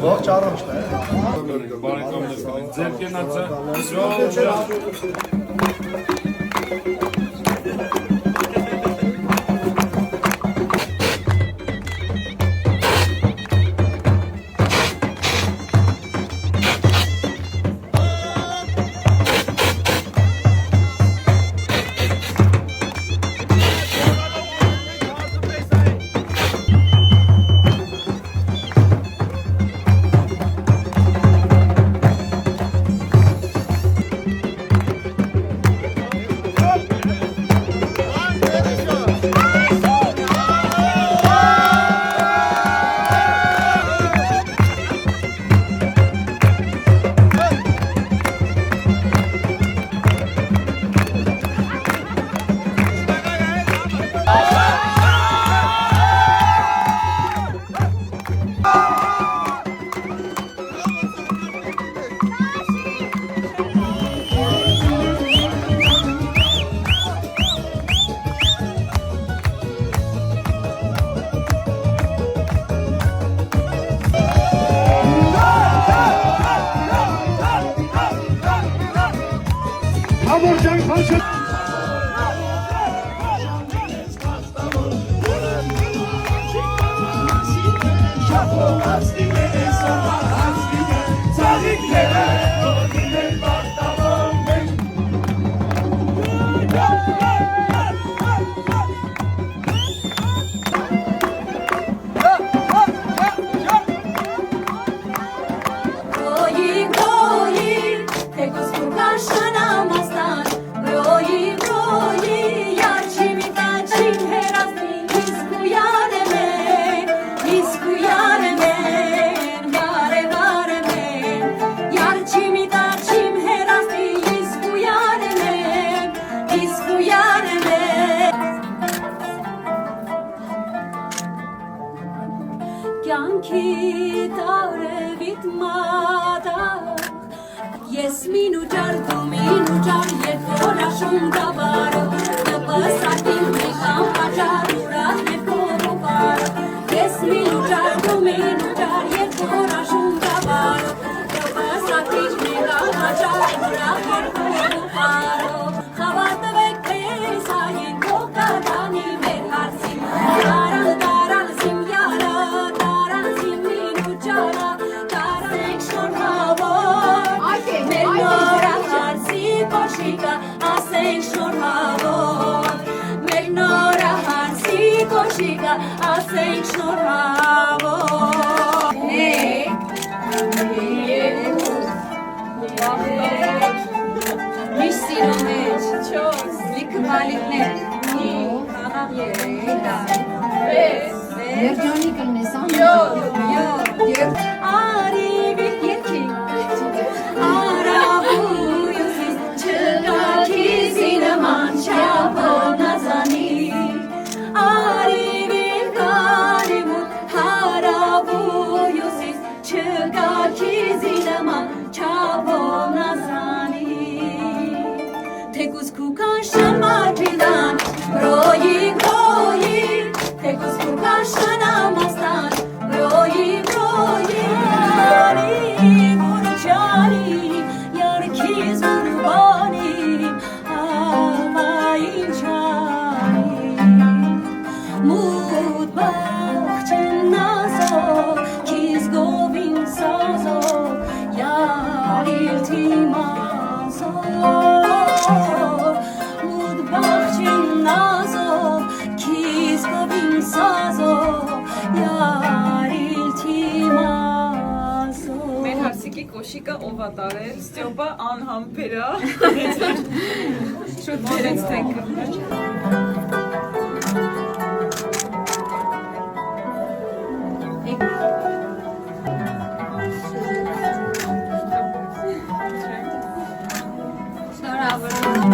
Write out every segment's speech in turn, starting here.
Ողջ առողջն է։ Բարեկամներ, ձեր կենացը Yes, minutar, tu minutar, ye kora shunga baro, the pasatin me kampacha, urat me kobo baro. Yes, minutar, tu minutar, ye kora shunga baro, the pasatin me kampacha, urat me kobo baro. Khavat vekhe sahi koka dani me harsi, daran daran sim yara, daran sim minuchara, daran ekshor havo. Koshika, aseng shor havot. Megnora hansi koshika, aseng shor havot. Hey, Mishtiromet, chos, likvalitnet, ni, haragyeida. Երջանի կլնես, Yo, Ari bir yekin. Tekus kukan şamartidan, broyi, tekus kukan şanamastan, broyi, buruçani, yarkiz urbani, avayin çani, mutbahçın nazo, kiz govin sazo, yar iltimazo. Կոշիկը ով է տարել, Ստյոպա անհամբերա, շուտ բերեց թենքը։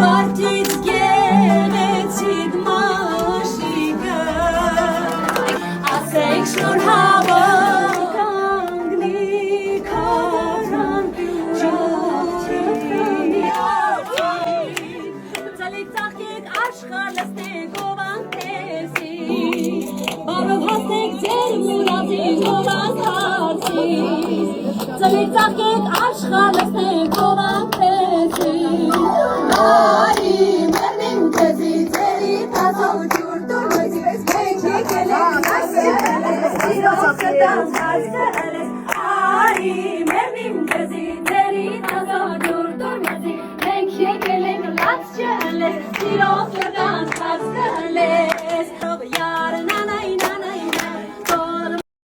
Բարդից գեղեցիկ մաշիկը, ասենք շոր հավը, Let's go. ծլի ծաղկեք աշխարհս թե